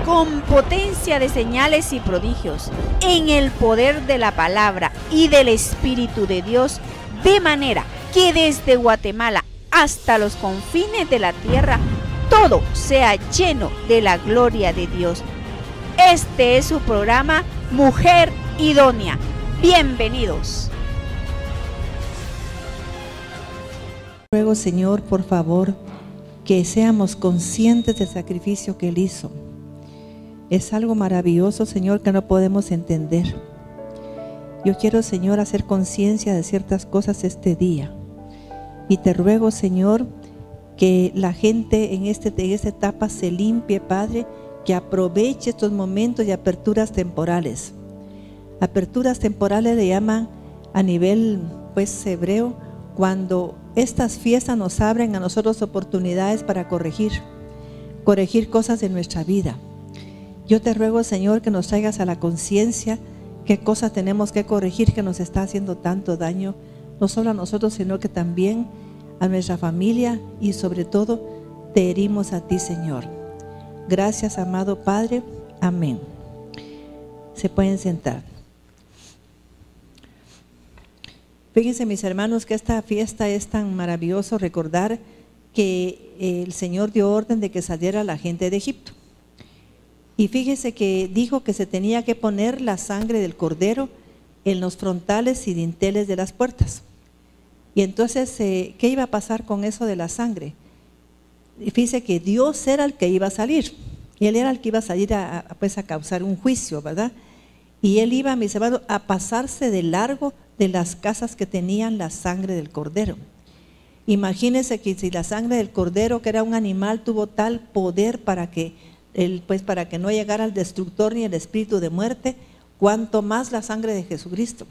con potencia de señales y prodigios, en el poder de la palabra y del Espíritu de Dios, de manera que desde Guatemala hasta los confines de la tierra, todo sea lleno de la gloria de Dios. Este es su programa Mujer Idónea. Bienvenidos. Ruego, Señor, por favor, que seamos conscientes del sacrificio que Él hizo. Es algo maravilloso, Señor, que no podemos entender. Yo quiero, Señor, hacer conciencia de ciertas cosas este día. Y te ruego, Señor, que la gente en esta etapa se limpie, Padre, que aproveche estos momentos de aperturas temporales. Aperturas temporales le llaman a nivel hebreo, cuando estas fiestas nos abren a nosotros oportunidades para corregir cosas de nuestra vida. Yo te ruego, Señor, que nos traigas a la conciencia qué cosas tenemos que corregir que nos está haciendo tanto daño, no solo a nosotros, sino que también a nuestra familia, y sobre todo te herimos a ti, Señor. Gracias, amado Padre. Amén. Se pueden sentar. Fíjense, mis hermanos, que esta fiesta es tan maravilloso recordar que el Señor dio orden de que saliera la gente de Egipto. Y fíjese que dijo que se tenía que poner la sangre del cordero en los frontales y dinteles de las puertas. Y entonces, ¿qué iba a pasar con eso de la sangre? Y fíjese que Dios era el que iba a salir. Y Él era el que iba a salir a causar un juicio, ¿verdad? Y Él iba, mis hermanos, a pasarse de largo de las casas que tenían la sangre del cordero. Imagínense que si la sangre del cordero, que era un animal, tuvo tal poder para que no llegara al destructor ni el espíritu de muerte, cuanto más la sangre de Jesucristo.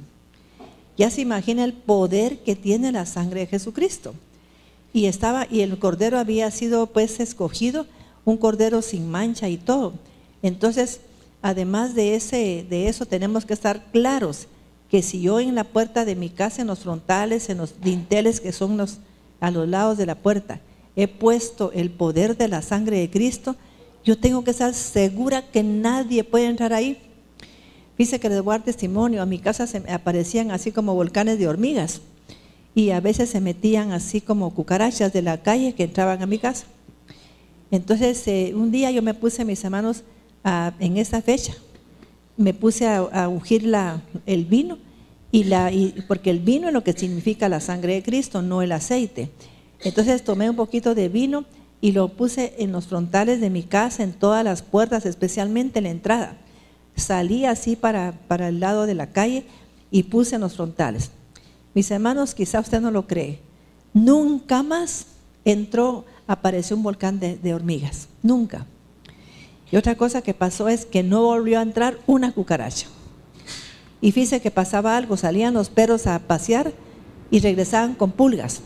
Ya se imagina el poder que tiene la sangre de Jesucristo. Y el cordero había sido escogido, un cordero sin mancha y todo. Entonces, además de eso, tenemos que estar claros que si yo en la puerta de mi casa, en los frontales, en los dinteles que son a los lados de la puerta, he puesto el poder de la sangre de Cristo, yo tengo que estar segura que nadie puede entrar ahí. Dice que les voy a dar testimonio, a mi casa se aparecían así como volcanes de hormigas, y a veces se metían así como cucarachas de la calle que entraban a mi casa. Entonces, un día yo me puse, mis hermanos, en esa fecha, me puse a ungir el vino, porque el vino es lo que significa la sangre de Cristo, no el aceite. Entonces tomé un poquito de vino y lo puse en los frontales de mi casa, en todas las puertas, especialmente en la entrada. Salí así para el lado de la calle y puse en los frontales. Mis hermanos, quizá usted no lo cree, nunca más apareció un volcán de hormigas, nunca. Y otra cosa que pasó es que no volvió a entrar una cucaracha. Y fíjese que pasaba algo, salían los perros a pasear y regresaban con pulgas.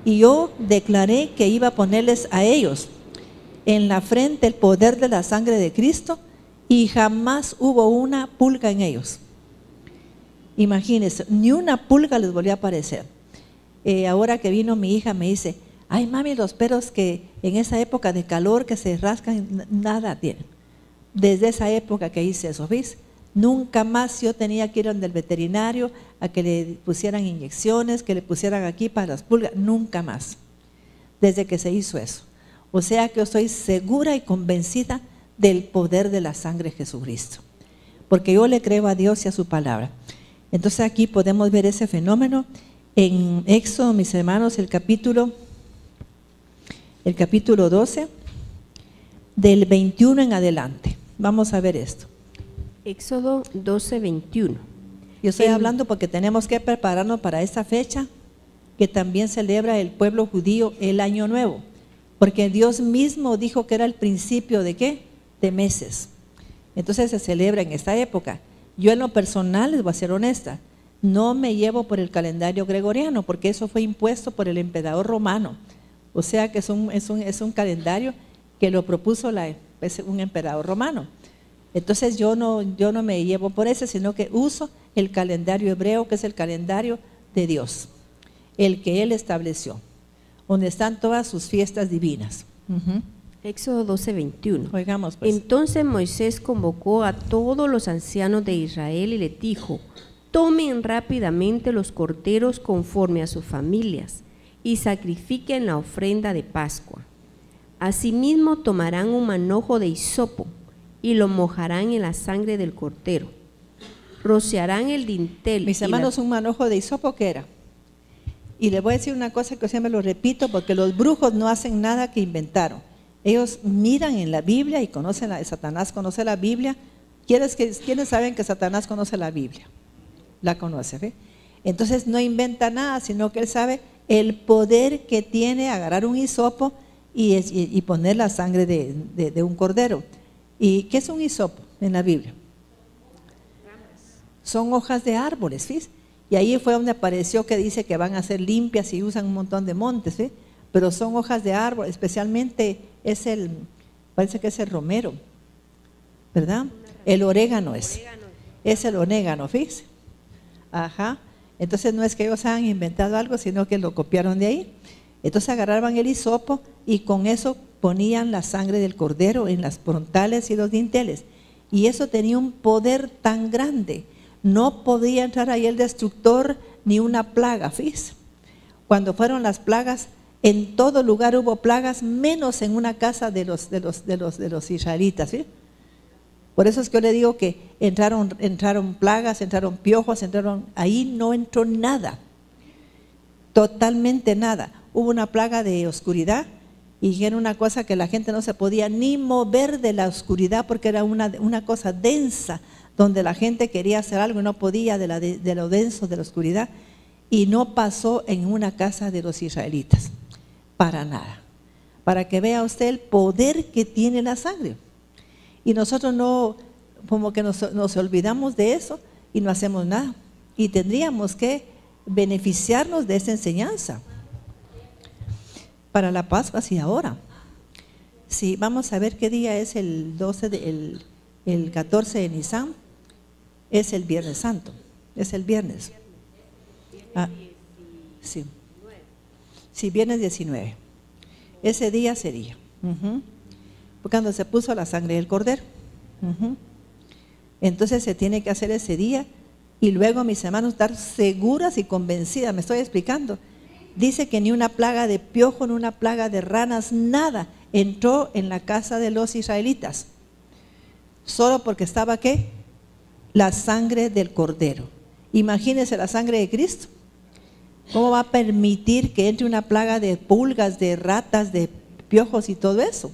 Y yo declaré que iba a ponerles a ellos en la frente el poder de la sangre de Cristo, y jamás hubo una pulga en ellos. Imagínense, ni una pulga les volvió a aparecer. Ahora que vino mi hija me dice: ay, mami, los perros que en esa época de calor que se rascan, nada tienen. Desde esa época que hice eso, ¿ves? Nunca más yo tenía que ir donde el veterinario a que le pusieran inyecciones, que le pusieran aquí para las pulgas, nunca más, desde que se hizo eso. O sea que yo estoy segura y convencida del poder de la sangre de Jesucristo, porque yo le creo a Dios y a su palabra. Entonces aquí podemos ver ese fenómeno en Éxodo, mis hermanos, el capítulo 12, del 21 en adelante. Vamos a ver esto. Éxodo 12, 21. Yo estoy hablando porque tenemos que prepararnos para esta fecha que también celebra el pueblo judío el Año Nuevo, porque Dios mismo dijo que era el principio ¿de qué? De meses. Entonces se celebra en esta época. Yo en lo personal, les voy a ser honesta, no me llevo por el calendario gregoriano, porque eso fue impuesto por el emperador romano. O sea que es un calendario que lo propuso un emperador romano. Entonces yo no me llevo por ese, sino que uso el calendario hebreo, que es el calendario de Dios, el que Él estableció, donde están todas sus fiestas divinas. Éxodo 12, 21. Oigamos pues. Entonces Moisés convocó a todos los ancianos de Israel y les dijo: tomen rápidamente los corderos conforme a sus familias y sacrifiquen la ofrenda de Pascua. Asimismo tomarán un manojo de hisopo y lo mojarán en la sangre del cordero. Rociarán el dintel. Mis hermanos, un manojo de hisopo, ¿qué era? Y les voy a decir una cosa que siempre lo repito, porque los brujos no hacen nada que inventaron. Ellos miran en la Biblia y conocen Satanás conoce la Biblia. ¿Quiénes saben que Satanás conoce la Biblia? La conoce, ¿ve? Entonces no inventa nada, sino que él sabe el poder que tiene agarrar un hisopo y poner la sangre de un cordero. ¿Y qué es un hisopo en la Biblia? Son hojas de árboles, ¿sí? Y ahí fue donde apareció que dice que van a ser limpias y usan un montón de montes, ¿sí? Pero son hojas de árbol, especialmente parece que es el romero, ¿verdad? El orégano es el orégano, fíjese. Ajá. Entonces no es que ellos hayan inventado algo, sino que lo copiaron de ahí. Entonces agarraban el hisopo y con eso ponían la sangre del cordero en las frontales y los dinteles. Y eso tenía un poder tan grande. No podía entrar ahí el destructor ni una plaga, fíjese. Cuando fueron las plagas, en todo lugar hubo plagas, menos en una casa de los israelitas, ¿sí? Por eso es que yo le digo que entraron plagas, entraron piojos, ahí no entró nada, totalmente nada. Hubo una plaga de oscuridad y era una cosa que la gente no se podía ni mover de la oscuridad porque era una cosa densa, donde la gente quería hacer algo y no podía de lo denso de la oscuridad, y no pasó en una casa de los israelitas, para nada, para que vea usted el poder que tiene la sangre. Y nosotros no, como que nos olvidamos de eso y no hacemos nada, y tendríamos que beneficiarnos de esa enseñanza para la Pascua, sí, ahora. Sí, vamos a ver qué día es el 14 de Nisan. Es el Viernes Santo, es el viernes. Ah, sí. Sí, viernes 19. Ese día sería. Cuando se puso la sangre del cordero. Entonces se tiene que hacer ese día y luego, mis hermanos, estar seguras y convencidas. Me estoy explicando. Dice que ni una plaga de piojo, ni una plaga de ranas, nada entró en la casa de los israelitas. Solo porque estaba, ¿qué? La sangre del cordero. Imagínense la sangre de Cristo. ¿Cómo va a permitir que entre una plaga de pulgas, de ratas, de piojos y todo eso?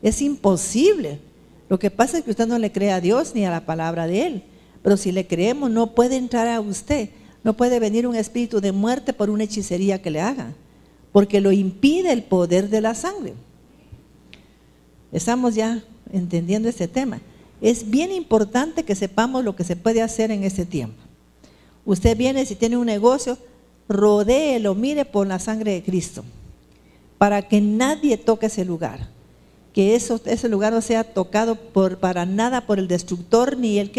Es imposible. Lo que pasa es que usted no le cree a Dios ni a la palabra de Él. Pero si le creemos, no puede entrar a usted. No puede venir un espíritu de muerte por una hechicería que le haga, porque lo impide el poder de la sangre. Estamos ya entendiendo este tema. Es bien importante que sepamos lo que se puede hacer en este tiempo. Usted viene, si tiene un negocio, rodéelo, mire por la sangre de Cristo, para que nadie toque ese lugar, que ese lugar no sea tocado para nada por el destructor, ni el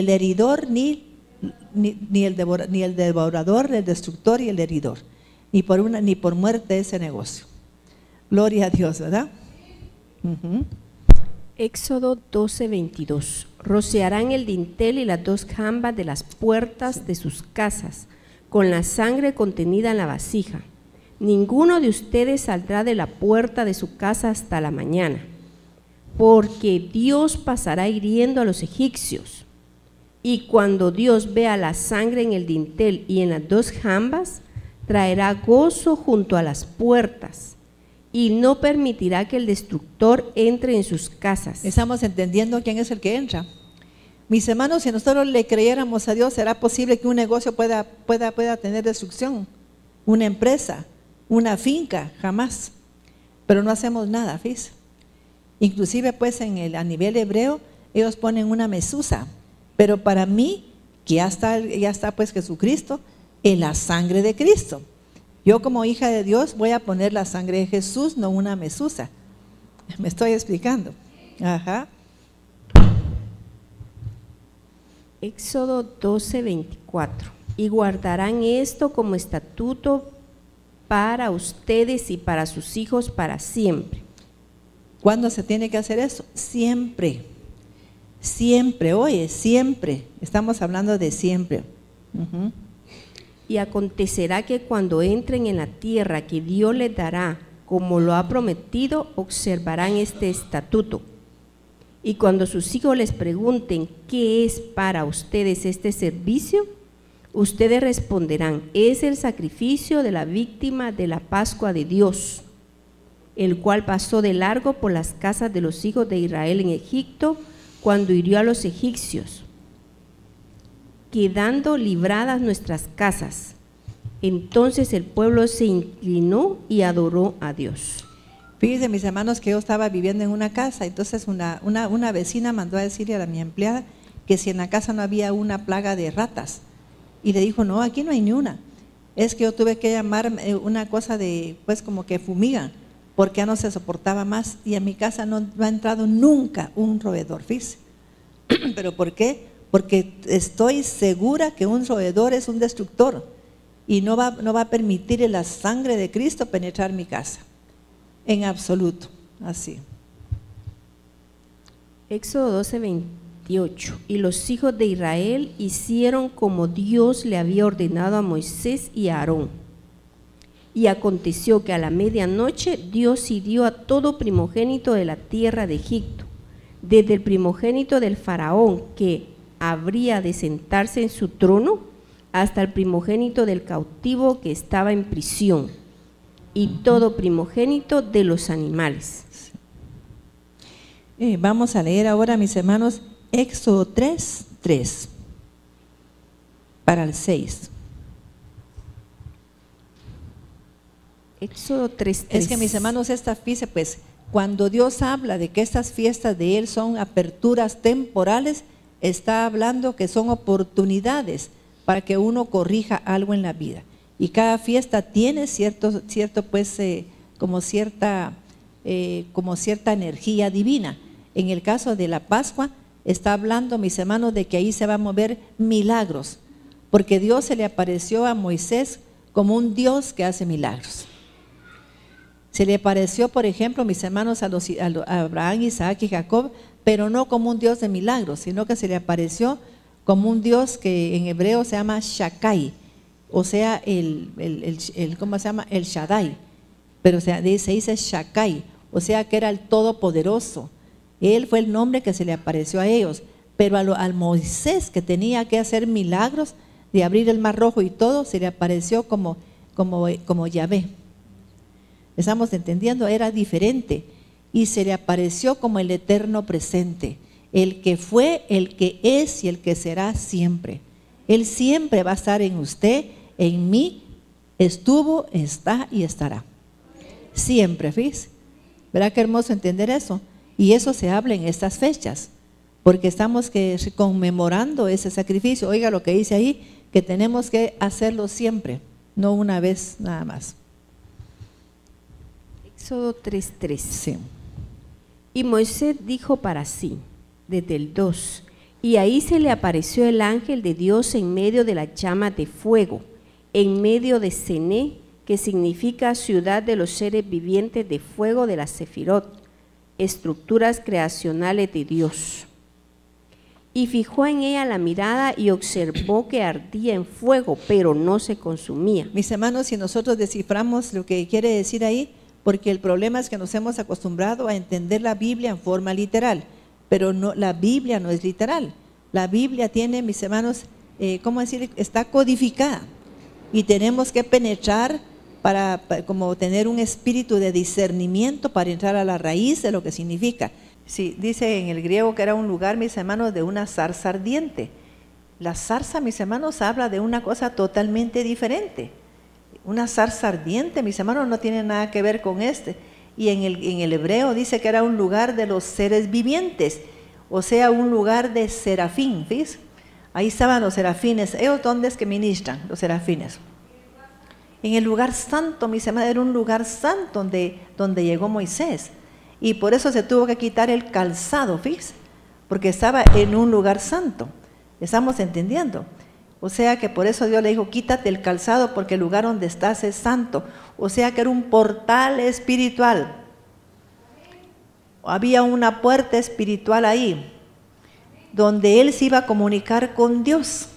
heridor, ni el devorador, el destructor y el heridor, ni por muerte ese negocio. Gloria a Dios, ¿verdad? Éxodo 12, 22. Rociarán el dintel y las dos jambas de las puertas de sus casas con la sangre contenida en la vasija. Ninguno de ustedes saldrá de la puerta de su casa hasta la mañana, porque Dios pasará hiriendo a los egipcios. Y cuando Dios vea la sangre en el dintel y en las dos jambas, traerá gozo junto a las puertas y no permitirá que el destructor entre en sus casas. Estamos entendiendo quién es el que entra. Mis hermanos, si nosotros le creyéramos a Dios, ¿será posible que un negocio pueda tener destrucción? Una empresa, una finca, jamás. Pero no hacemos nada, fíjense. Inclusive pues a nivel hebreo, ellos ponen una mesusa. Pero para mí, que ya está pues Jesucristo, en la sangre de Cristo. Yo como hija de Dios voy a poner la sangre de Jesús, no una mesusa. Me estoy explicando. Ajá. Éxodo 12, 24. Y guardarán esto como estatuto para ustedes y para sus hijos para siempre. ¿Cuándo se tiene que hacer eso? Siempre. Siempre, oye, siempre. Estamos hablando de siempre. Y acontecerá que cuando entren en la tierra que Dios les dará, como lo ha prometido, observarán este estatuto. Y cuando sus hijos les pregunten qué es para ustedes este servicio, ustedes responderán: es el sacrificio de la víctima de la Pascua de Dios, el cual pasó de largo por las casas de los hijos de Israel en Egipto, cuando hirió a los egipcios, quedando libradas nuestras casas. Entonces el pueblo se inclinó y adoró a Dios. Fíjense, mis hermanos, que yo estaba viviendo en una casa, entonces una vecina mandó a decirle a mi empleada que si en la casa no había una plaga de ratas. Y le dijo: no, aquí no hay ni una. Es que yo tuve que llamar una cosa de, pues como que fumigan, porque ya no se soportaba más, y a mi casa no ha entrado nunca un roedor, fíjese. ¿Pero por qué? Porque estoy segura que un roedor es un destructor y no va a permitir la sangre de Cristo penetrar mi casa, en absoluto, así. Éxodo 12:28. Y los hijos de Israel hicieron como Dios le había ordenado a Moisés y a Aarón. Y aconteció que a la medianoche Dios hirió a todo primogénito de la tierra de Egipto, desde el primogénito del faraón que habría de sentarse en su trono, hasta el primogénito del cautivo que estaba en prisión, y todo primogénito de los animales. Vamos a leer ahora, mis hermanos, Éxodo 3:3 para el 6. Éxodo 3:3. Es que, mis hermanos, esta fiesta, pues, cuando Dios habla de que estas fiestas de Él son aperturas temporales, está hablando que son oportunidades para que uno corrija algo en la vida. Y cada fiesta tiene cierto pues, como cierta energía divina. En el caso de la Pascua, está hablando, mis hermanos, de que ahí se va a mover milagros, porque Dios se le apareció a Moisés como un Dios que hace milagros. Se le apareció, por ejemplo, mis hermanos, a Abraham, Isaac y Jacob, pero no como un Dios de milagros, sino que se le apareció como un Dios que en hebreo se llama Shakai, o sea, ¿cómo se llama? El Shaddai, pero se dice Shakai, o sea que era el Todopoderoso. Él fue el nombre que se le apareció a ellos, pero al Moisés, que tenía que hacer milagros de abrir el mar rojo y todo, se le apareció como Yahvé. ¿Estamos entendiendo? Era diferente, y se le apareció como el eterno presente, el que fue, el que es y el que será siempre. Él siempre va a estar en usted, en mí, estuvo, está y estará. Siempre, ¿fíjese? ¿Verdad qué hermoso entender eso? Y eso se habla en estas fechas, porque estamos conmemorando ese sacrificio. Oiga lo que dice ahí, que tenemos que hacerlo siempre, no una vez nada más. Éxodo 3:3. Sí. Y Moisés dijo para sí, desde el 2, y ahí se le apareció el ángel de Dios en medio de la llama de fuego, en medio de Cené, que significa ciudad de los seres vivientes de fuego de la Sefirot, estructuras creacionales de Dios. Y fijó en ella la mirada y observó que ardía en fuego, pero no se consumía. Mis hermanos, si nosotros desciframos lo que quiere decir ahí, porque el problema es que nos hemos acostumbrado a entender la Biblia en forma literal, pero no, la Biblia no es literal. La Biblia tiene, mis hermanos, ¿cómo decir? Está codificada, y tenemos que penetrar para como tener un espíritu de discernimiento para entrar a la raíz de lo que significa. Sí, dice en el griego que era un lugar, mis hermanos, de una zarza ardiente. La zarza, mis hermanos, habla de una cosa totalmente diferente. Una zarza ardiente, mis hermanos, no tiene nada que ver con Y en el hebreo dice que era un lugar de los seres vivientes, o sea, un lugar de serafín, ¿ves? Ahí estaban los serafines. ¿Ellos dónde es que ministran, los serafines? En el lugar santo, mis hermanos, era un lugar santo donde llegó Moisés. Y por eso se tuvo que quitar el calzado, ¿ves? Porque estaba en un lugar santo. ¿Estamos entendiendo? O sea que por eso Dios le dijo, quítate el calzado porque el lugar donde estás es santo. O sea que era un portal espiritual. había una puerta espiritual ahí, donde él se iba a comunicar con Dios.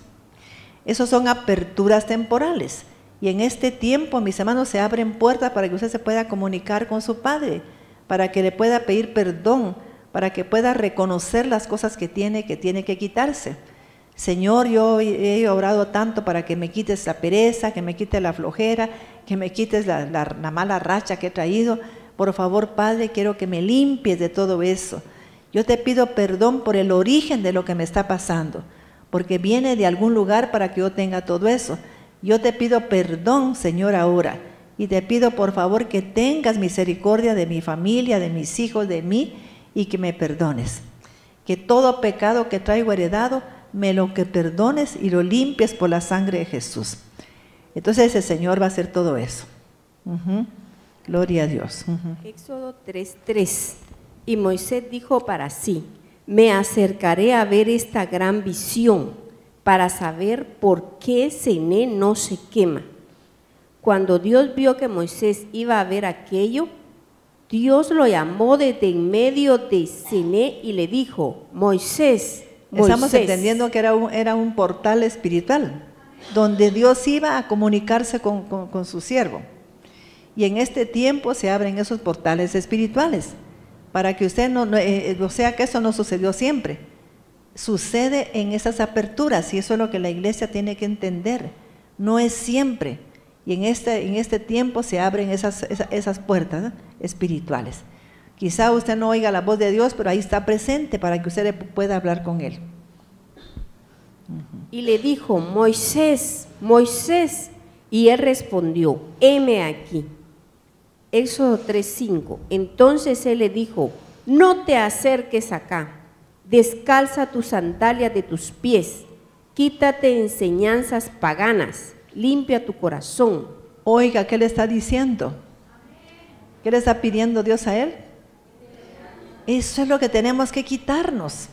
Esos son aperturas temporales. Y en este tiempo, mis hermanos, se abren puertas para que usted se pueda comunicar con su Padre, para que le pueda pedir perdón, para que pueda reconocer las cosas que tiene que quitarse. Señor, yo he orado tanto para que me quites la pereza, que me quites la flojera, que me quites la mala racha que he traído. Por favor, Padre, quiero que me limpies de todo eso. Yo te pido perdón por el origen de lo que me está pasando, porque viene de algún lugar para que yo tenga todo eso. Yo te pido perdón, Señor, ahora, y te pido por favor que tengas misericordia de mi familia, de mis hijos, de mí, y que me perdones. Que todo pecado que traigo heredado, me lo que perdones y lo limpies por la sangre de Jesús. Entonces el Señor va a hacer todo eso. Gloria a Dios. Éxodo 3:3. Y Moisés dijo para sí: me acercaré a ver esta gran visión, para saber por qué Cené no se quema. Cuando Dios vio que Moisés iba a ver aquello, Dios lo llamó desde en medio de Cené y le dijo: Moisés, Moisés. Estamos entendiendo que era un portal espiritual, donde Dios iba a comunicarse con su siervo. Y en este tiempo se abren esos portales espirituales, para que usted o sea que eso no sucedió siempre. Sucede en esas aperturas, y eso es lo que la iglesia tiene que entender. No es siempre. Y en este tiempo se abren esas puertas, ¿no?, espirituales. Quizá usted no oiga la voz de Dios, pero ahí está presente para que usted pueda hablar con Él. Y le dijo: Moisés, Moisés. Y él respondió: heme aquí. Éxodo 3:5. Entonces él le dijo: no te acerques acá. Descalza tus sandalias de tus pies, quítate enseñanzas paganas, limpia tu corazón. Oiga, ¿qué le está diciendo? ¿Qué le está pidiendo Dios a él? Eso es lo que tenemos que quitarnos.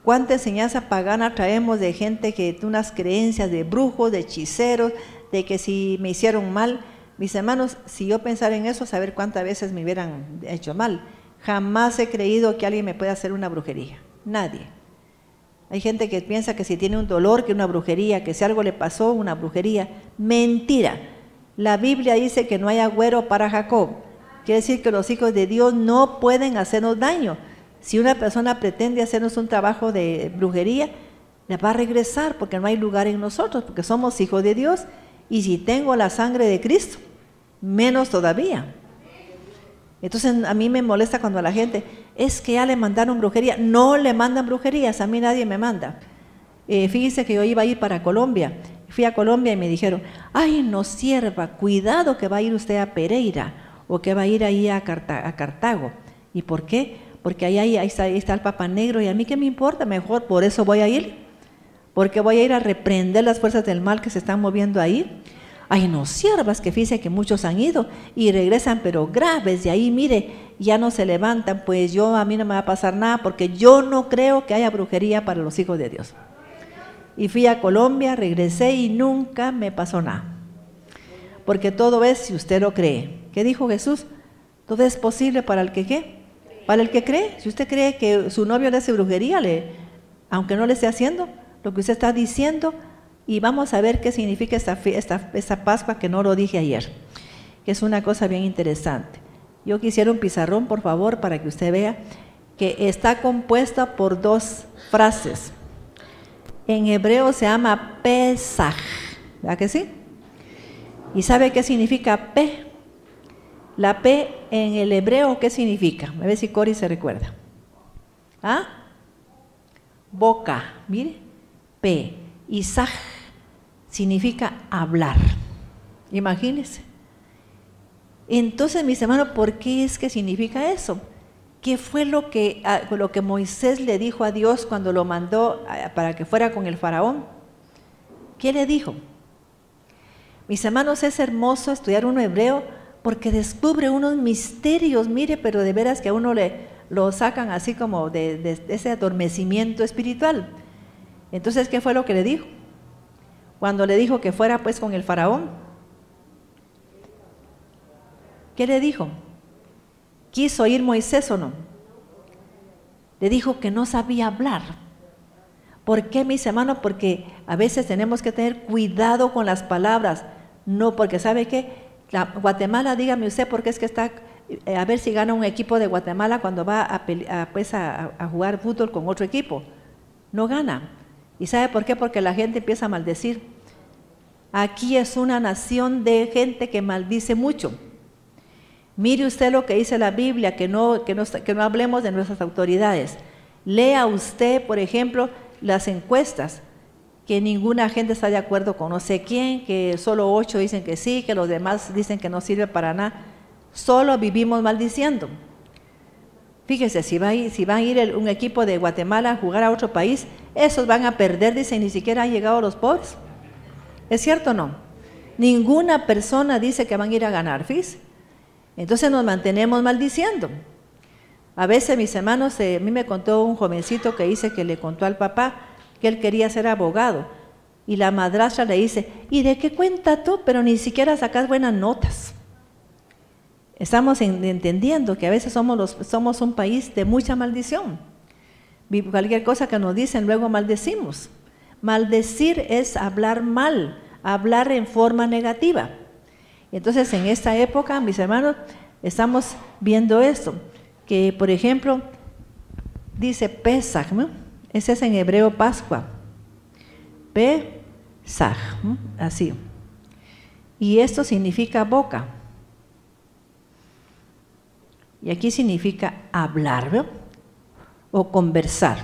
¿Cuánta enseñanza pagana traemos de gente que tiene unas creencias de brujos, de hechiceros, de que si me hicieron mal? Mis hermanos, si yo pensara en eso, saber cuántas veces me hubieran hecho mal. Jamás he creído que alguien me pueda hacer una brujería. Nadie. Hay gente que piensa que si tiene un dolor, que una brujería, que si algo le pasó, una brujería. Mentira. La Biblia dice que no hay agüero para Jacob. Quiere decir que los hijos de Dios no pueden hacernos daño. Si una persona pretende hacernos un trabajo de brujería, le va a regresar, porque no hay lugar en nosotros, porque somos hijos de Dios. Y si tengo la sangre de Cristo, menos todavía. Entonces a mí me molesta cuando la gente, es que ya le mandaron brujería. No le mandan brujerías, a mí nadie me manda. Fíjese que yo iba a ir para Colombia. Fui a Colombia y me dijeron: ay, no, sierva, cuidado que va a ir usted a Pereira, o que va a ir ahí a Cartago. ¿Y por qué? Porque ahí está el Papa Negro, y a mí qué me importa, mejor por eso voy a ir. Porque voy a ir a reprender las fuerzas del mal que se están moviendo ahí. Ay, no, siervas, que fíjese que muchos han ido y regresan, pero graves, de ahí, mire, ya no se levantan. Pues a mí no me va a pasar nada, porque yo no creo que haya brujería para los hijos de Dios. Y fui a Colombia, regresé y nunca me pasó nada. Porque todo es si usted lo cree. ¿Qué dijo Jesús? Todo es posible para el que ¿qué? Para el que cree. Si usted cree que su novio le hace brujería, aunque no le esté haciendo lo que usted está diciendo. Y vamos a ver qué significa esta Pascua, que no lo dije ayer, que es una cosa bien interesante. Yo quisiera un pizarrón, por favor, para que usted vea que está compuesta por dos frases. En hebreo se llama Pesaj, ¿verdad que sí? ¿Y sabe qué significa P? La P en el hebreo, ¿qué significa? A ver si Cori se recuerda. ¿Ah? Boca, mire, P. Y Saj significa hablar. Imagínense. Entonces, mis hermanos, ¿por qué es que significa eso? ¿Qué fue lo que Moisés le dijo a Dios cuando lo mandó para que fuera con el faraón? ¿Qué le dijo? Mis hermanos, es hermoso estudiar uno hebreo, porque descubre unos misterios, mire, pero de veras que a uno lo sacan así como de ese adormecimiento espiritual. Entonces, ¿qué fue lo que le dijo? Cuando le dijo que fuera pues con el faraón, ¿qué le dijo? ¿Quiso ir Moisés o no? le dijo que no sabía hablar. ¿Por qué, mis hermanos? Porque a veces tenemos que tener cuidado con las palabras. No, porque ¿sabe qué? Guatemala, dígame usted, ¿por qué es que está, a ver si gana un equipo de Guatemala cuando va a jugar fútbol con otro equipo? No gana. ¿Y sabe por qué? Porque la gente empieza a maldecir. Aquí es una nación de gente que maldice mucho. Mire usted lo que dice la Biblia, que no hablemos de nuestras autoridades. Lea usted, por ejemplo, las encuestas, que ninguna gente está de acuerdo con no sé quién, que solo 8 dicen que sí, que los demás dicen que no sirve para nada. Solo vivimos maldiciendo. Fíjese, si va a ir un equipo de Guatemala a jugar a otro país, esos van a perder, dicen, ni siquiera han llegado los pobres. ¿Es cierto o no? Ninguna persona dice que van a ir a ganar, fíjese. Entonces nos mantenemos maldiciendo. A veces, mis hermanos, a mí me contó un jovencito que dice que le contó al papá que él quería ser abogado. Y la madrastra le dice, ¿y de qué cuenta tú? Pero ni siquiera sacas buenas notas. Estamos entendiendo que a veces somos un país de mucha maldición. Cualquier cosa que nos dicen, luego maldecimos. Maldecir es hablar mal, hablar en forma negativa. Entonces, en esta época, mis hermanos, estamos viendo esto. Que, por ejemplo, dice Pesach, ¿no? Ese es en hebreo Pascua. Pesach, ¿no? Así. Y esto significa boca. Y aquí significa hablar, ¿no? O conversar.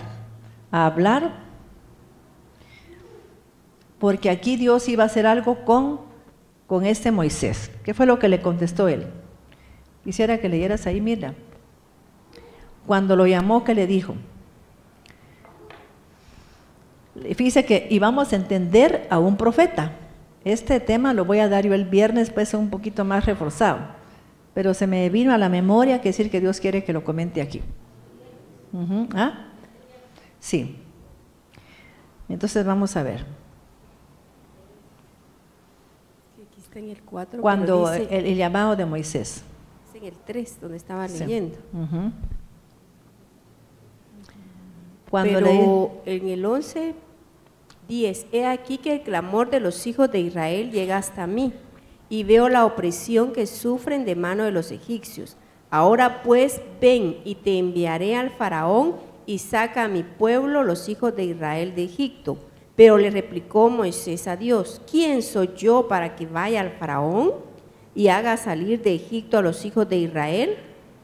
Hablar, porque aquí Dios iba a hacer algo con este Moisés. ¿Qué fue lo que le contestó él? Quisiera que leyeras ahí, mira. Cuando lo llamó, ¿qué le dijo? Fíjese que íbamos a entender a un profeta. Este tema lo voy a dar yo el viernes, pues un poquito más reforzado. Pero se me vino a la memoria que decir que Dios quiere que lo comente aquí. ¿Ah? Sí. Entonces vamos a ver. Aquí está en el 4. Cuando dice, el llamado de Moisés. Es en el 3, donde estaba leyendo. Pero en el 11, 10, he aquí que el clamor de los hijos de Israel llega hasta mí, y veo la opresión que sufren de mano de los egipcios. Ahora pues, ven y te enviaré al faraón, y saca a mi pueblo, los hijos de Israel, de Egipto. Pero le replicó Moisés a Dios, ¿quién soy yo para que vaya al faraón y haga salir de Egipto a los hijos de Israel?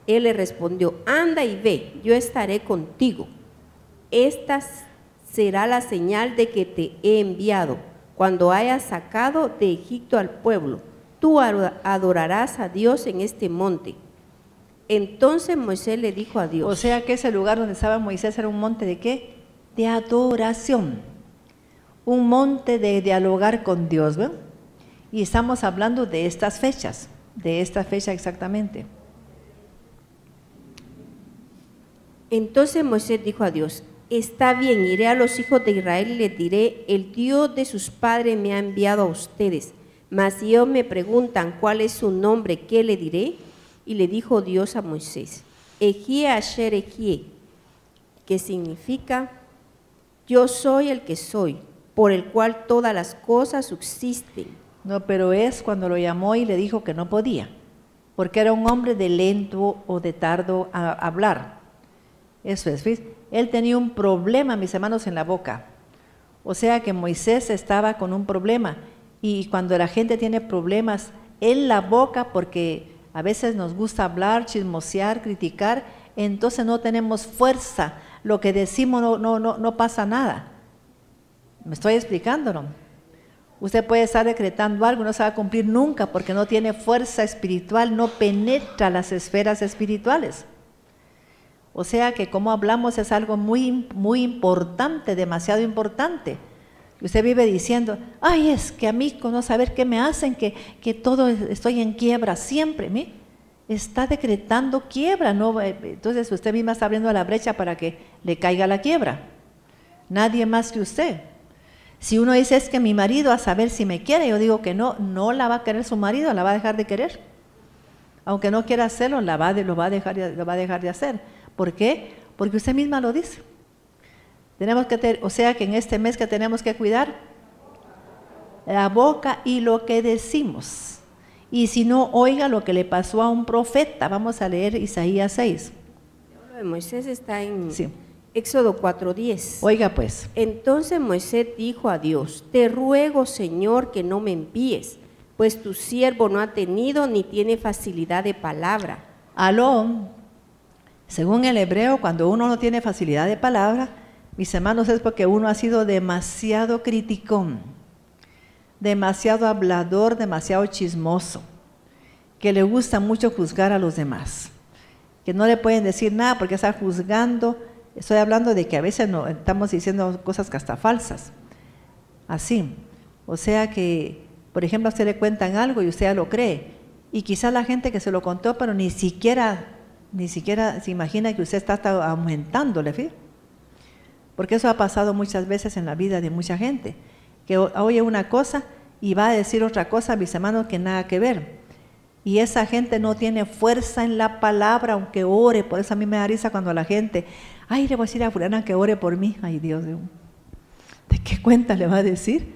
Él le respondió, anda y ve, yo estaré contigo. Esta será la señal de que te he enviado. Cuando hayas sacado de Egipto al pueblo, tú adorarás a Dios en este monte. Entonces Moisés le dijo a Dios. O sea que ese lugar donde estaba Moisés era un monte ¿de qué? De adoración. Un monte de dialogar con Dios, ¿ven? Y estamos hablando de estas fechas, de esta fecha exactamente. Entonces Moisés dijo a Dios, está bien, iré a los hijos de Israel y les diré, el Dios de sus padres me ha enviado a ustedes. Mas si ellos me preguntan cuál es su nombre, ¿qué le diré? Y le dijo Dios a Moisés, Ejie Asher Ejie, que significa, yo soy el que soy, por el cual todas las cosas subsisten. No, pero es cuando lo llamó y le dijo que no podía, porque era un hombre de lento o de tardo a hablar. Eso es, ¿ves? Él tenía un problema, mis hermanos, en la boca. O sea que Moisés estaba con un problema. Y cuando la gente tiene problemas en la boca, porque a veces nos gusta hablar, chismosear, criticar, entonces no tenemos fuerza. Lo que decimos no pasa nada. ¿Me estoy explicando, no? Usted puede estar decretando algo y no se va a cumplir nunca porque no tiene fuerza espiritual, no penetra las esferas espirituales. O sea que como hablamos es algo muy, muy importante, demasiado importante. Usted vive diciendo, ay, es que a mí con no saber qué me hacen, que todo estoy en quiebra siempre. ¿Me? Está decretando quiebra, ¿no? Entonces usted misma está abriendo la brecha para que le caiga la quiebra. Nadie más que usted. Si uno dice, es que mi marido a saber si me quiere, yo digo que no la va a querer su marido, la va a dejar de querer. Aunque no quiera hacerlo, lo va a dejar de hacer. ¿Por qué? porque usted misma lo dice. Tenemos que o sea que en este mes que tenemos que cuidar la boca y lo que decimos. Y si no, oiga lo que le pasó a un profeta. Vamos a leer Isaías 6. Lo de Moisés está en Sí. Éxodo 4:10. Oiga pues. Entonces Moisés dijo a Dios: te ruego, Señor, que no me envíes, pues tu siervo no ha tenido ni tiene facilidad de palabra. Aló, según el hebreo, cuando uno no tiene facilidad de palabra, mis hermanos, es porque uno ha sido demasiado criticón, demasiado hablador, demasiado chismoso, que le gusta mucho juzgar a los demás, que no le pueden decir nada porque está juzgando. Estoy hablando de que a veces no, estamos diciendo cosas que hasta falsas, así. O sea que, por ejemplo, a usted le cuentan algo y usted ya lo cree, y quizá la gente que se lo contó, pero ni siquiera se imagina que usted está hasta aumentándole, ¿sí? Porque eso ha pasado muchas veces en la vida de mucha gente, que oye una cosa y va a decir otra cosa, mis hermanos, que nada que ver. Y esa gente no tiene fuerza en la palabra, aunque ore. Por eso a mí me da risa cuando la gente, ay, le voy a decir a fulana que ore por mí. Ay, Dios mío, ¿de qué cuenta le va a decir?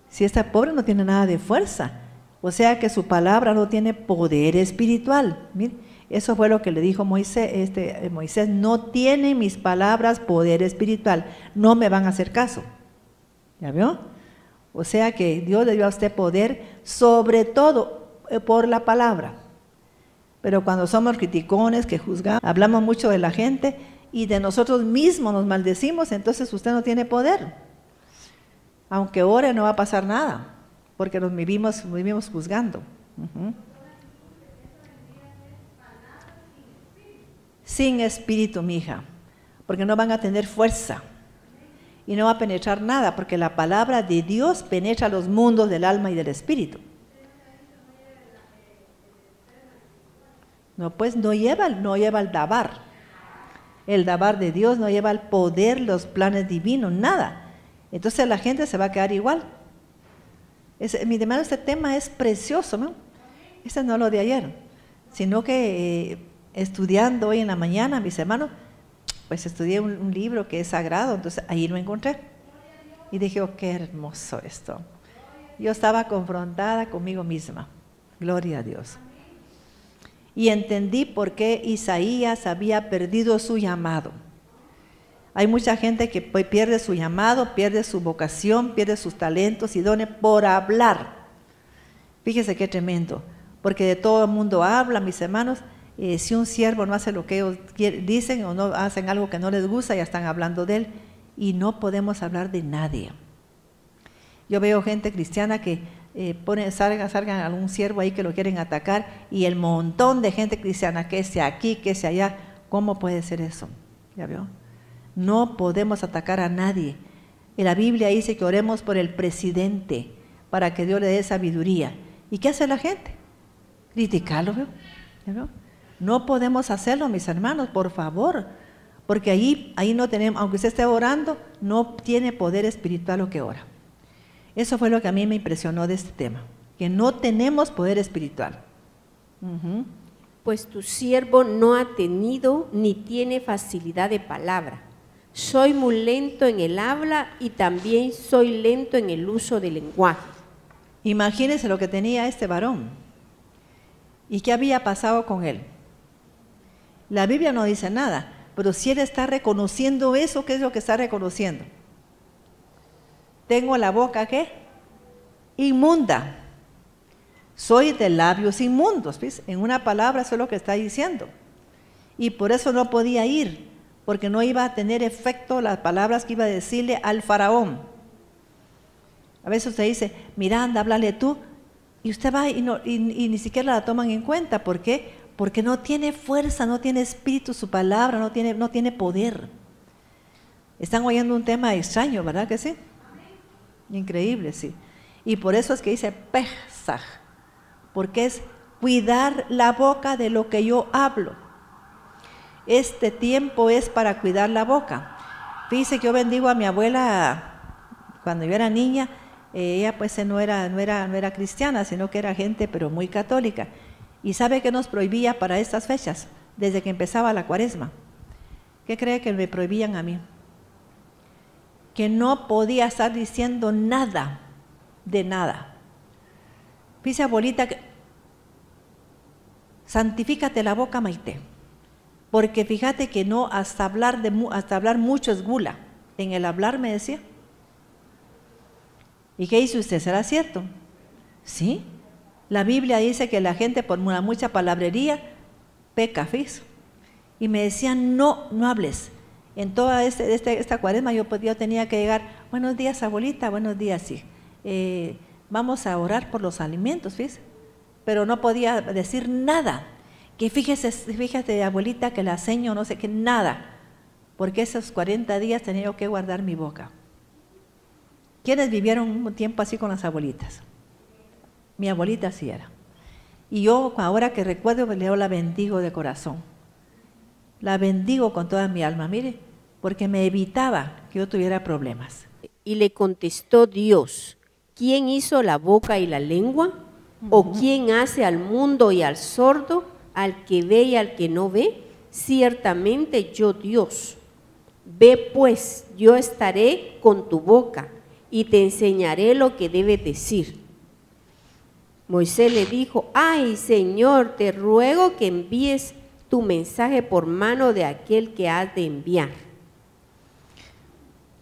Si esta pobre no tiene nada de fuerza. O sea que su palabra no tiene poder espiritual. Miren, eso fue lo que le dijo Moisés. Moisés, no tiene mis palabras poder espiritual. No me van a hacer caso. ¿Ya vio? O sea que Dios le dio a usted poder, sobre todo por la palabra. Pero cuando somos criticones, que juzgamos, hablamos mucho de la gente y de nosotros mismos nos maldecimos, entonces usted no tiene poder. Aunque ore no va a pasar nada, porque nos vivimos juzgando. Sin espíritu, mija, porque no van a tener fuerza y no va a penetrar nada, porque la palabra de Dios penetra los mundos del alma y del espíritu. No, pues no lleva el dabar. El dabar de Dios no lleva el poder, los planes divinos, nada. Entonces la gente se va a quedar igual. Mi hermano, este tema es precioso, ¿no? Este no es lo de ayer, sino que estudiando hoy en la mañana, mis hermanos, pues estudié un libro que es sagrado, entonces ahí lo encontré. Y dije, oh, qué hermoso esto. Yo estaba confrontada conmigo misma. Gloria a Dios. Y entendí por qué Isaías había perdido su llamado. Hay mucha gente que pierde su llamado, pierde su vocación, pierde sus talentos y dones por hablar. Fíjese qué tremendo, porque de todo el mundo habla, mis hermanos. Si un siervo no hace lo que ellos dicen o no hacen algo que no les gusta, ya están hablando de él y no podemos hablar de nadie. Yo veo gente cristiana que salgan algún siervo ahí que lo quieren atacar y el montón de gente cristiana, que sea aquí, que sea allá. ¿Cómo puede ser eso? ¿Ya vio? No podemos atacar a nadie. En la Biblia dice que oremos por el presidente para que Dios le dé sabiduría. ¿Y qué hace la gente? Criticarlo, ¿vio? ¿Ya vio? No podemos hacerlo, mis hermanos, por favor, porque ahí no tenemos, aunque usted esté orando, no tiene poder espiritual lo que ora. Eso fue lo que a mí me impresionó de este tema, que no tenemos poder espiritual. Pues tu siervo no ha tenido ni tiene facilidad de palabra. Soy muy lento en el habla y también soy lento en el uso del lenguaje. Imagínense lo que tenía este varón y qué había pasado con él. La Biblia no dice nada, pero si él está reconociendo eso, ¿qué es lo que está reconociendo? Tengo la boca, ¿qué? Inmunda. Soy de labios inmundos, ¿ves? En una palabra eso es lo que está diciendo. Y por eso no podía ir, porque no iba a tener efecto las palabras que iba a decirle al faraón. A veces usted dice, mira, anda, háblale tú, y usted va y ni siquiera la toman en cuenta. ¿Por qué? Porque no tiene fuerza, no tiene espíritu, su palabra no tiene poder. Están oyendo un tema extraño, ¿verdad que sí? Increíble, sí. Y por eso es que dice Pesaj, porque es cuidar la boca de lo que yo hablo. Este tiempo es para cuidar la boca. Fíjese que yo bendigo a mi abuela cuando yo era niña. Ella pues no era cristiana, sino que era gente pero muy católica. ¿Y sabe qué nos prohibía para estas fechas? Desde que empezaba la cuaresma. ¿Qué cree que me prohibían a mí? Que no podía estar diciendo nada, de nada. Dice abuelita, santifícate la boca, Maite, porque fíjate que no, hasta hablar mucho es gula. En el hablar me decía. ¿Y qué dice usted? ¿Será cierto? Sí. La Biblia dice que la gente por mucha palabrería peca, fíjese. Y me decían, no hables. En toda esta cuaresma yo tenía que llegar, buenos días abuelita, buenos días, sí. Vamos a orar por los alimentos, fíjese. Pero no podía decir nada. Que fíjate abuelita que la seño, no sé qué, nada. Porque esos 40 días tenía yo que guardar mi boca. ¿Quiénes vivieron un tiempo así con las abuelitas? Mi abuelita así era. Y yo ahora que recuerdo, yo la bendigo de corazón. La bendigo con toda mi alma, mire, porque me evitaba que yo tuviera problemas. Y le contestó Dios, ¿quién hizo la boca y la lengua? ¿O quién hace al mundo y al sordo, al que ve y al que no ve? Ciertamente yo Dios. Ve pues, yo estaré con tu boca y te enseñaré lo que debes decir. Moisés le dijo, ay Señor, te ruego que envíes tu mensaje por mano de aquel que has de enviar.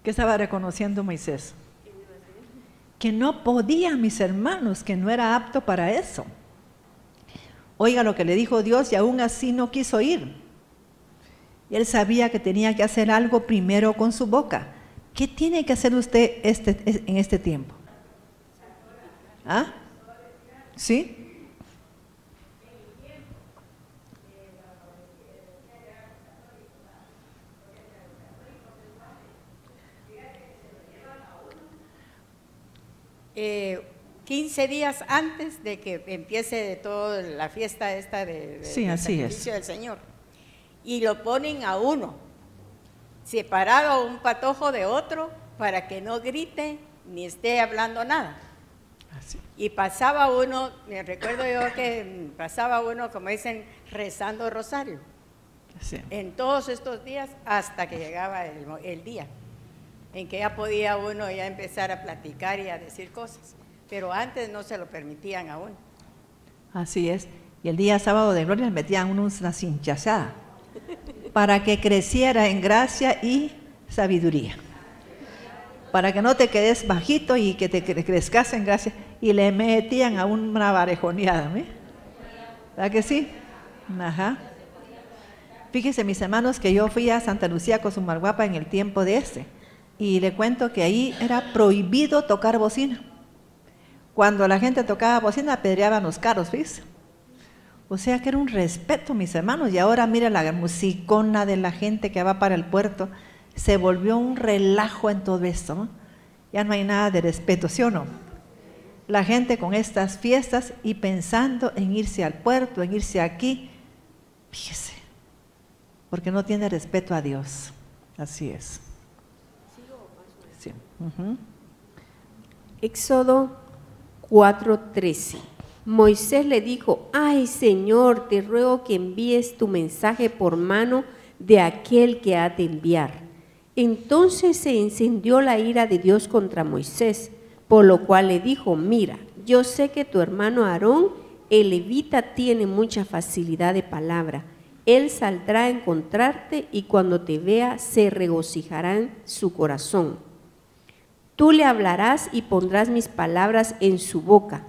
¿Qué estaba reconociendo Moisés? Que no podía, mis hermanos, que no era apto para eso. Oiga lo que le dijo Dios y aún así no quiso ir. Y él sabía que tenía que hacer algo primero con su boca. ¿Qué tiene que hacer usted en este tiempo? ¿Ah? ¿Sí? Eh, 15 días antes de que empiece toda la fiesta esta sí, del así sacrificio del Señor. Y lo ponen a uno, separado un patojo de otro, para que no grite ni esté hablando nada. Así. Y pasaba uno, me recuerdo yo que pasaba uno, como dicen, rezando rosario. Sí. En todos estos días hasta que llegaba el día en que ya podía uno ya empezar a platicar y a decir cosas, pero antes no se lo permitían a uno. Así es. Y el día sábado de gloria metían una cinchazada para que creciera en gracia y sabiduría. Para que no te quedes bajito y que te crezcas en gracia. Y le metían a una varejoneada, ¿eh? ¿Verdad que sí? Ajá. Fíjense, mis hermanos, que yo fui a Santa Lucía Cosumalguapa en el tiempo de y le cuento que ahí era prohibido tocar bocina. Cuando la gente tocaba bocina, apedreaban los carros, ¿ves? O sea que era un respeto, mis hermanos. Y ahora mira la musicona de la gente que va para el puerto. Se volvió un relajo en todo esto, ¿no? Ya no hay nada de respeto, ¿sí o no? La gente con estas fiestas y pensando en irse al puerto, en irse aquí, fíjese, porque no tiene respeto a Dios. Así es. Sí. Éxodo 4:13. Moisés le dijo, ay Señor, te ruego que envíes tu mensaje por mano de aquel que ha de enviar. Entonces se encendió la ira de Dios contra Moisés, por lo cual le dijo, mira, yo sé que tu hermano Aarón, el levita, tiene mucha facilidad de palabra. Él saldrá a encontrarte y cuando te vea se regocijará en su corazón. Tú le hablarás y pondrás mis palabras en su boca,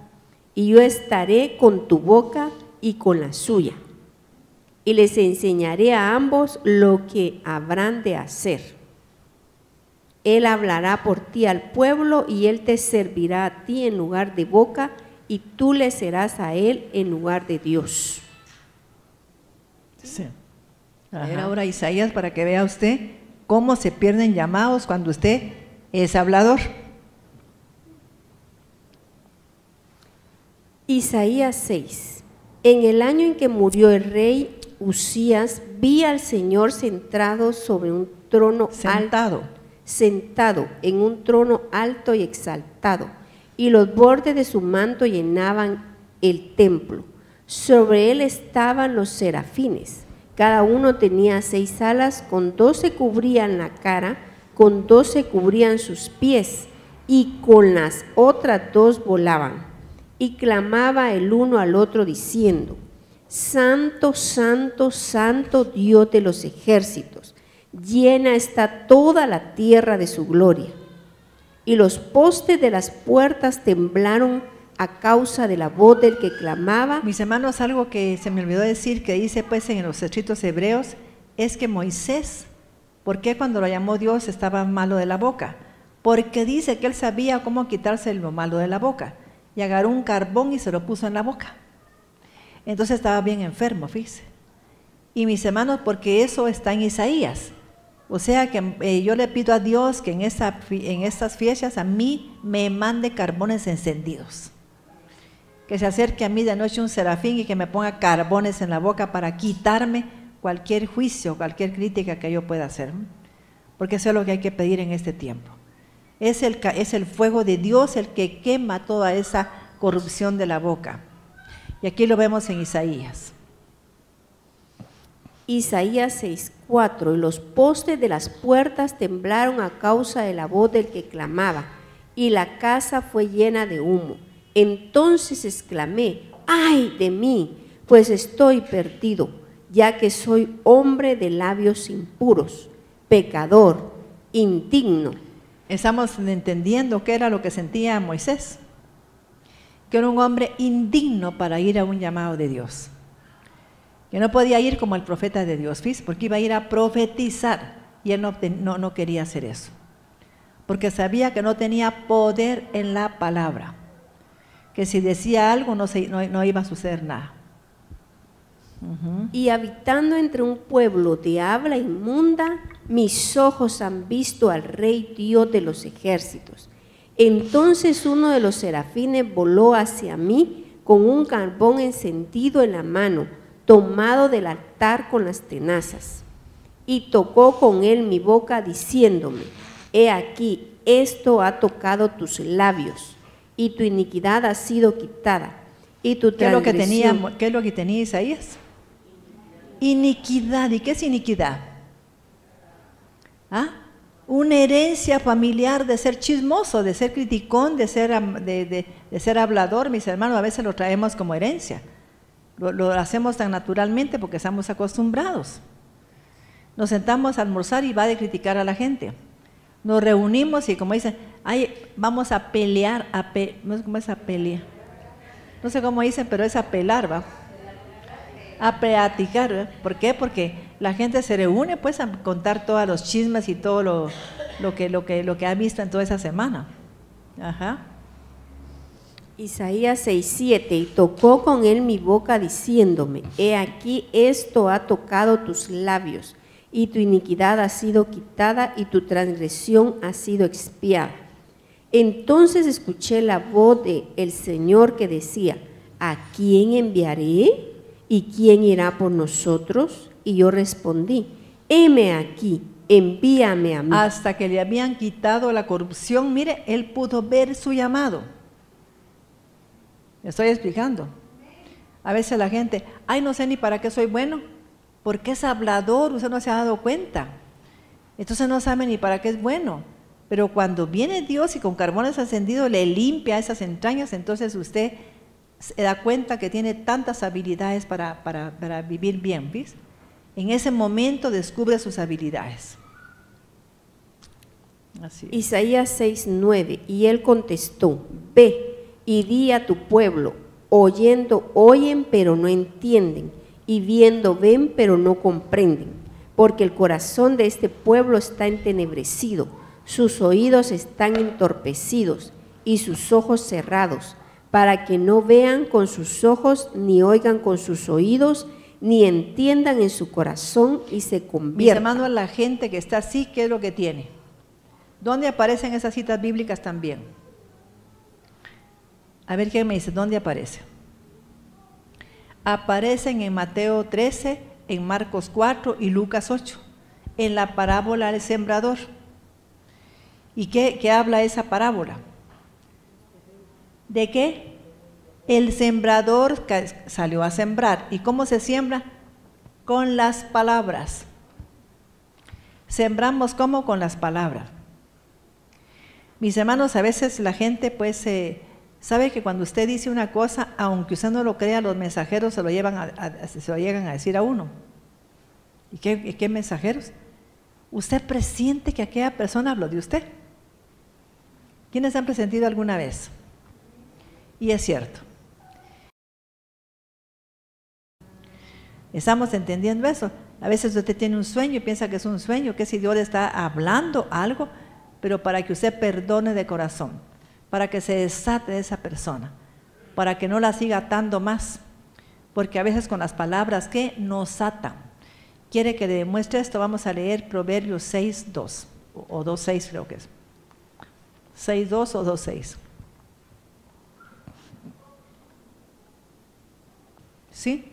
y yo estaré con tu boca y con la suya. Y les enseñaré a ambos lo que habrán de hacer. Él hablará por ti al pueblo y él te servirá a ti en lugar de boca y tú le serás a él en lugar de Dios. Sí. A ver ahora Isaías para que vea usted cómo se pierden llamados cuando usted es hablador. Isaías 6. En el año en que murió el rey Usías, vi al Señor sentado sobre un trono alto. Sentado en un trono alto y exaltado, y los bordes de su manto llenaban el templo. Sobre él estaban los serafines, Cada uno tenía 6 alas, con 2 se cubrían la cara, con 2 se cubrían sus pies, y con las otras 2 volaban. Y clamaba el uno al otro diciendo: Santo, santo, santo, Dios de los ejércitos, llena está toda la tierra de su gloria. Y los postes de las puertas temblaron a causa de la voz del que clamaba. Mis hermanos, algo que se me olvidó decir, que dice pues en los escritos hebreos, es que Moisés, ¿por qué cuando lo llamó Dios estaba malo de la boca? Porque dice que él sabía cómo quitarse lo malo de la boca, y agarró un carbón y se lo puso en la boca. Entonces estaba bien enfermo, fíjese. Y mis hermanos, porque eso está en Isaías. O sea que yo le pido a Dios que en estas fiestas a mí me mande carbones encendidos. Que se acerque a mí de noche un serafín y que me ponga carbones en la boca para quitarme cualquier juicio, cualquier crítica que yo pueda hacer. Porque eso es lo que hay que pedir en este tiempo. Es el fuego de Dios el que quema toda esa corrupción de la boca. Y aquí lo vemos en Isaías. Isaías 6:4, y los postes de las puertas temblaron a causa de la voz del que clamaba, y la casa fue llena de humo. Entonces exclamé: ¡ay de mí! Pues estoy perdido, ya que soy hombre de labios impuros, pecador, indigno. Estamos entendiendo qué era lo que sentía Moisés, que era un hombre indigno para ir a un llamado de Dios, que no podía ir como el profeta de Dios, ¿ves? Porque iba a ir a profetizar y él no quería hacer eso, porque sabía que no tenía poder en la palabra, que si decía algo no iba a suceder nada. Y habitando entre un pueblo de habla inmunda, mis ojos han visto al Rey Dios de los ejércitos. Entonces uno de los serafines voló hacia mí con un carbón encendido en la mano, tomado del altar con las tenazas, y tocó con él mi boca diciéndome: he aquí, esto ha tocado tus labios, y tu iniquidad ha sido quitada, y tu transgresión. ¿Qué es lo que tenía Isaías? Iniquidad. ¿Y qué es iniquidad? ¿Ah? Una herencia familiar de ser chismoso, de ser criticón, de ser hablador. Mis hermanos, a veces lo traemos como herencia. Lo hacemos tan naturalmente porque estamos acostumbrados. Nos sentamos a almorzar y va de criticar a la gente. Nos reunimos y como dicen, ay, vamos a pelear, no sé cómo es a pelear. No sé cómo dicen, pero es a pelar, ¿va? A platicar, ¿verdad? ¿Por qué? Porque la gente se reúne pues a contar todos los chismes y todo lo que ha visto en toda esa semana. Ajá. Isaías 6:7, y tocó con él mi boca diciéndome: he aquí, esto ha tocado tus labios, y tu iniquidad ha sido quitada, y tu transgresión ha sido expiada. Entonces escuché la voz del Señor que decía: ¿a quién enviaré? ¿Y quién irá por nosotros? Y yo respondí: heme aquí, envíame a mí. Hasta que le habían quitado la corrupción, mire, él pudo ver su llamado. Me estoy explicando. A veces la gente, ay, no sé ni para qué soy bueno, porque es hablador, usted no se ha dado cuenta. Entonces no sabe ni para qué es bueno. Pero cuando viene Dios y con carbones encendidos le limpia esas entrañas, entonces usted se da cuenta que tiene tantas habilidades para vivir bien, ¿ves? En ese momento descubre sus habilidades. Así es. Isaías 6:9, y él contestó: ve y di a tu pueblo, oyendo oyen pero no entienden, y viendo ven pero no comprenden, porque el corazón de este pueblo está entenebrecido, sus oídos están entorpecidos y sus ojos cerrados, para que no vean con sus ojos, ni oigan con sus oídos, ni entiendan en su corazón y se conviertan. Mis hermanos, la gente que está así, ¿qué es lo que tiene? ¿Dónde aparecen esas citas bíblicas también? A ver qué me dice, ¿dónde aparece? Aparecen en Mateo 13, en Marcos 4 y Lucas 8, en la parábola del sembrador. ¿Y qué habla esa parábola? ¿De qué? El sembrador salió a sembrar. ¿Y cómo se siembra? Con las palabras. Sembramos como con las palabras. Mis hermanos, a veces la gente pues sabe que cuando usted dice una cosa, aunque usted no lo crea, los mensajeros se lo llegan a decir a uno. ¿Y qué mensajeros? Usted presiente que aquella persona habló de usted. ¿Quiénes han presentido alguna vez? Y es cierto. ¿Estamos entendiendo eso? A veces usted tiene un sueño y piensa que es un sueño, que si Dios le está hablando algo, pero para que usted perdone de corazón, para que se desate de esa persona, para que no la siga atando más, porque a veces con las palabras que nos atan. ¿Quiere que le demuestre esto? Vamos a leer Proverbios 6:2 o 2:6 creo que es. 6:2 o 2:6. ¿Sí?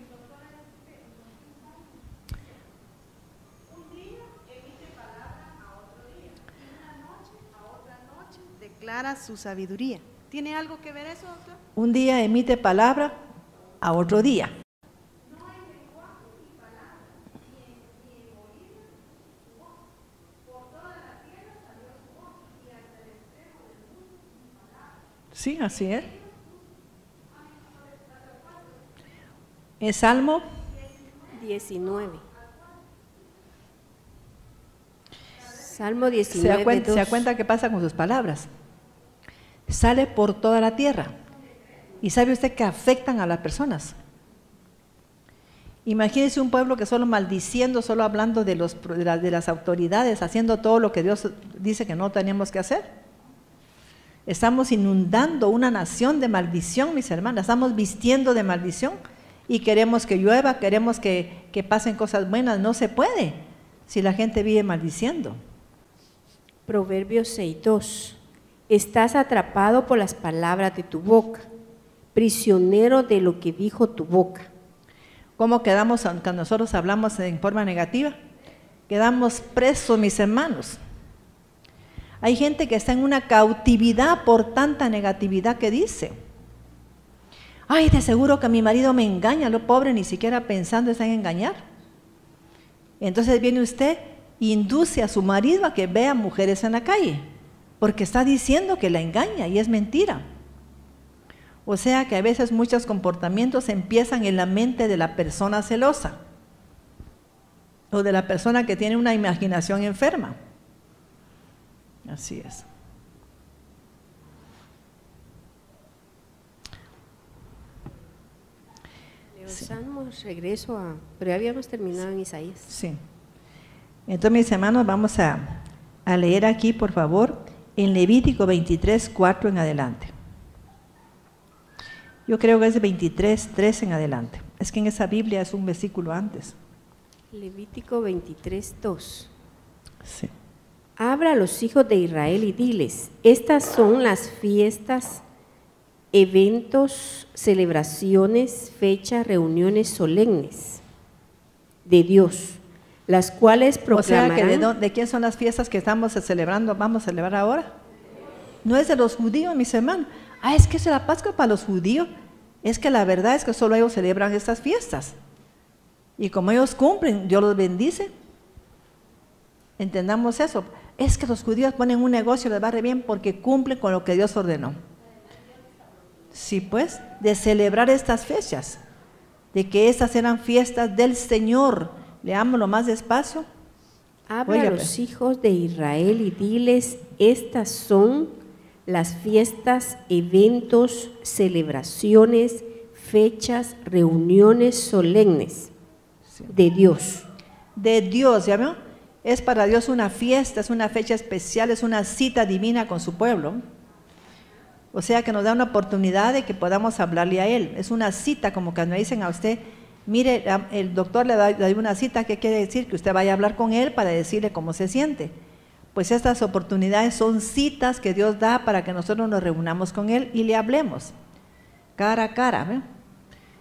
Declara su sabiduría. ¿Tiene algo que ver eso, doctor? Un día emite palabra a otro día. Sí, así es. Es Salmo 19. Salmo 19. ¿Se da cuenta qué pasa con sus palabras? Sale por toda la tierra. ¿Y sabe usted que afectan a las personas? Imagínese un pueblo que solo maldiciendo, solo hablando de las autoridades, haciendo todo lo que Dios dice que no tenemos que hacer. Estamos inundando una nación de maldición, mis hermanas. Estamos vistiendo de maldición y queremos que llueva, queremos que pasen cosas buenas. No se puede si la gente vive maldiciendo. Proverbios 6:2. Estás atrapado por las palabras de tu boca, prisionero de lo que dijo tu boca. ¿Cómo quedamos cuando nosotros hablamos en forma negativa? Quedamos presos, mis hermanos. Hay gente que está en una cautividad por tanta negatividad que dice. Ay, de seguro que mi marido me engaña, lo pobre ni siquiera pensando está en engañar. Entonces viene usted e induce a su marido a que vea mujeres en la calle, porque está diciendo que la engaña y es mentira. O sea que a veces muchos comportamientos empiezan en la mente de la persona celosa o de la persona que tiene una imaginación enferma. Así es. Leo Salmos, regreso a... Pero ya habíamos terminado en Isaías. Sí. Entonces, mis hermanos, vamos a leer aquí, por favor, en Levítico 23:4 en adelante. Yo creo que es 23:3 en adelante. Es que en esa Biblia es un versículo antes. Levítico 23:2. Sí. Habla a los hijos de Israel y diles, estas son las fiestas, eventos, celebraciones, fechas, reuniones solemnes de Dios, las cuales proclamarán. O sea, que ¿de quién son las fiestas que estamos celebrando, vamos a celebrar ahora? No es de los judíos, mis hermanos. Es que es la Pascua para los judíos. Es que la verdad es que solo ellos celebran estas fiestas. Y como ellos cumplen, Dios los bendice. Entendamos eso. Es que los judíos ponen un negocio, les va re bien porque cumplen con lo que Dios ordenó. Sí, pues, de celebrar estas fechas, de que estas eran fiestas del Señor. Leámoslo más despacio. Habla a los hijos de Israel y diles, estas son las fiestas, eventos, celebraciones, fechas, reuniones solemnes de Dios. De Dios, ¿ya veo? Es para Dios una fiesta, es una fecha especial, es una cita divina con su pueblo. O sea que nos da una oportunidad de que podamos hablarle a Él. Es una cita, como cuando dicen a usted, mire, el doctor le da una cita, ¿qué quiere decir? Que usted vaya a hablar con Él para decirle cómo se siente. Pues estas oportunidades son citas que Dios da para que nosotros nos reunamos con Él y le hablemos cara a cara. ¿Ve?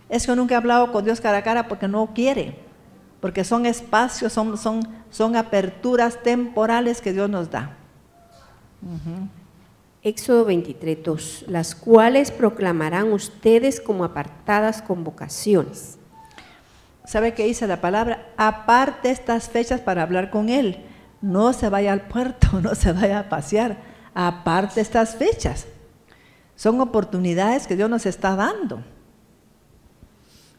Es que nunca he hablado con Dios cara a cara porque no quiere, porque son espacios, son aperturas temporales que Dios nos da. Éxodo 23:2, las cuales proclamarán ustedes como apartadas convocaciones. ¿Sabe qué dice la palabra? Aparte estas fechas para hablar con Él. No se vaya al puerto, no se vaya a pasear. Aparte estas fechas. Son oportunidades que Dios nos está dando.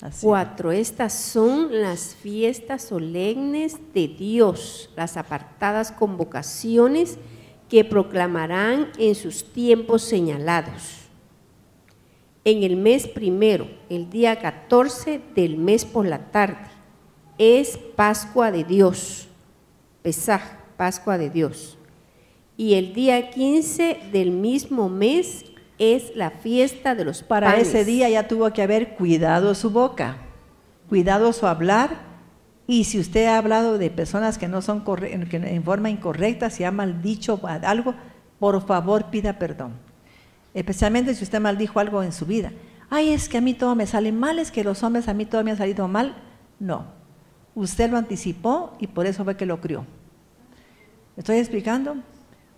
Así. 4. Estas son las fiestas solemnes de Dios, las apartadas convocaciones que proclamarán en sus tiempos señalados. En el mes primero, el día 14 del mes por la tarde, es Pascua de Dios, Pesaj, Pascua de Dios. Y el día 15 del mismo mes es la fiesta de los Para panes. ese día ya tuvo que haber cuidado su boca, cuidado su hablar, y si usted ha hablado de personas que no son que en forma incorrecta, si ha maldicho algo, por favor pida perdón. Especialmente si usted maldijo algo en su vida. Ay, es que a mí todo me sale mal, es que los hombres a mí todo me ha salido mal. No, usted lo anticipó y por eso fue que lo crió. ¿Me estoy explicando?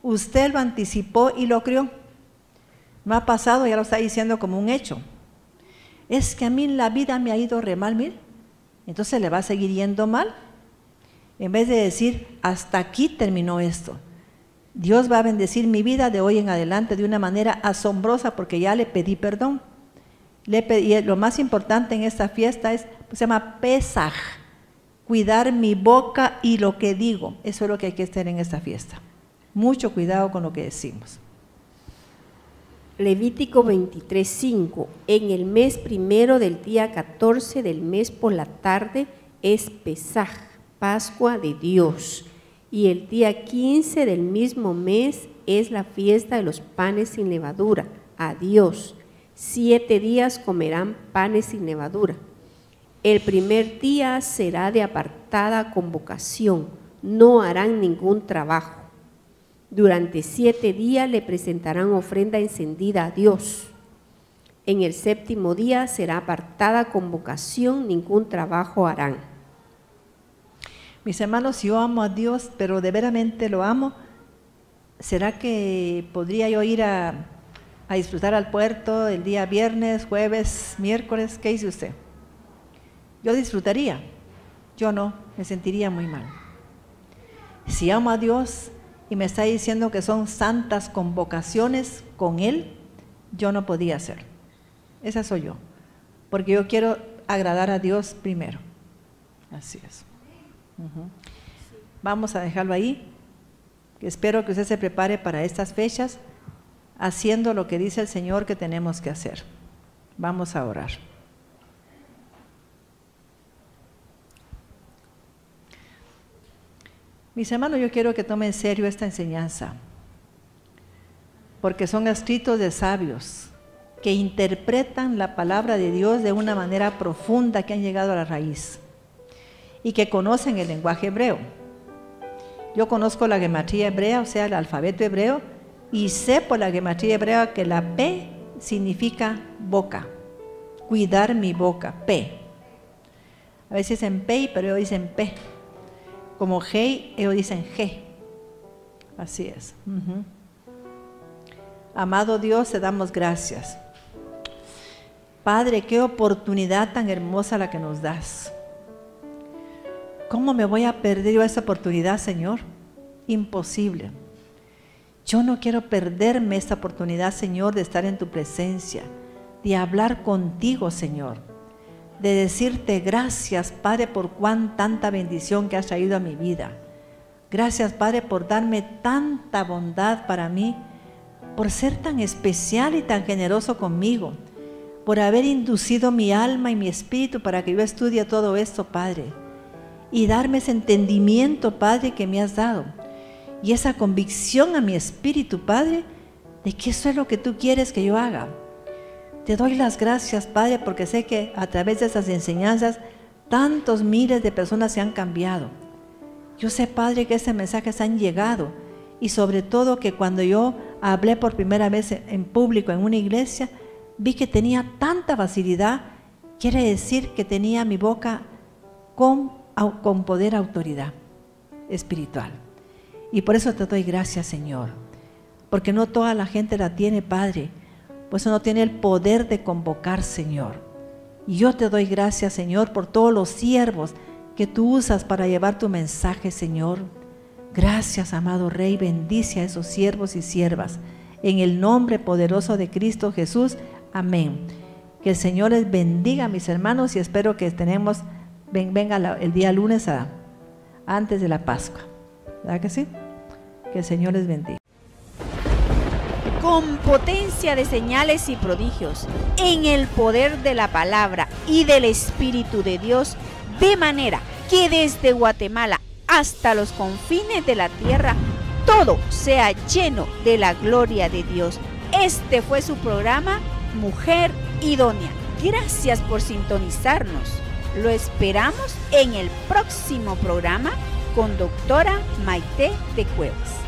Usted lo anticipó y lo crió. No ha pasado, ya lo está diciendo como un hecho. Es que a mí en la vida me ha ido re mal, mire. Entonces le va a seguir yendo mal. En vez de decir, hasta aquí terminó esto. Dios va a bendecir mi vida de hoy en adelante de una manera asombrosa porque ya le pedí perdón. Y lo más importante en esta fiesta es, se llama Pesaj, cuidar mi boca y lo que digo. Eso es lo que hay que hacer en esta fiesta. Mucho cuidado con lo que decimos. Levítico 23:5. En el mes primero del día 14 del mes por la tarde es Pesaj, Pascua de Dios. Y el día 15 del mismo mes es la fiesta de los panes sin levadura, a Dios. 7 días comerán panes sin levadura. El primer día será de apartada convocación, no harán ningún trabajo. Durante 7 días le presentarán ofrenda encendida a Dios. En el séptimo día será apartada convocación, ningún trabajo harán. Mis hermanos, si yo amo a Dios, pero de veramente lo amo, ¿será que podría yo ir a disfrutar al puerto el día viernes, jueves, miércoles? ¿Qué dice usted? Yo disfrutaría, yo no, me sentiría muy mal. Si amo a Dios y me está diciendo que son santas convocaciones con Él, yo no podía hacer. Esa soy yo, porque yo quiero agradar a Dios primero. Así es. Vamos a dejarlo ahí. Espero que usted se prepare para estas fechas, haciendo lo que dice el Señor que tenemos que hacer. Vamos a orar. Mis hermanos, yo quiero que tomen en serio esta enseñanza, porque son escritos de sabios que interpretan la palabra de Dios de una manera profunda, que han llegado a la raíz y que conocen el lenguaje hebreo. Yo conozco la gematría hebrea, o sea, el alfabeto hebreo, y sé por la gematría hebrea que la P significa boca, cuidar mi boca, P. A veces dicen P, pero ellos dicen P. Como G, ellos dicen G. Así es. Amado Dios, te damos gracias. Padre, qué oportunidad tan hermosa la que nos das. ¿Cómo me voy a perder yo esa oportunidad, Señor? Imposible. Yo no quiero perderme esta oportunidad, Señor, de estar en tu presencia, de hablar contigo, Señor, de decirte gracias, Padre, por cuán tanta bendición que has traído a mi vida. Gracias, Padre, por darme tanta bondad para mí, por ser tan especial y tan generoso conmigo, por haber inducido mi alma y mi espíritu para que yo estudie todo esto, Padre, y darme ese entendimiento, Padre, que me has dado, y esa convicción a mi espíritu, Padre, de que eso es lo que tú quieres que yo haga. Te doy las gracias, Padre, porque sé que a través de estas enseñanzas tantos miles de personas se han cambiado. Yo sé, Padre, que estos mensajes han llegado, y sobre todo que cuando yo hablé por primera vez en público en una iglesia, vi que tenía tanta facilidad. Quiere decir que tenía mi boca con poder, autoridad espiritual. Y por eso te doy gracias, Señor, porque no toda la gente la tiene, Padre, pues no tiene el poder de convocar, Señor. Y yo te doy gracias, Señor, por todos los siervos que tú usas para llevar tu mensaje, Señor. Gracias, amado Rey, bendice a esos siervos y siervas. En el nombre poderoso de Cristo Jesús, amén. Que el Señor les bendiga, mis hermanos, y espero que venga el día lunes antes de la Pascua. ¿Verdad que sí? Que el Señor les bendiga. Con potencia de señales y prodigios, en el poder de la palabra y del Espíritu de Dios, de manera que desde Guatemala hasta los confines de la tierra, todo sea lleno de la gloria de Dios. Este fue su programa, Mujer Idónea. Gracias por sintonizarnos. Lo esperamos en el próximo programa con doctora Maite de Cuevas.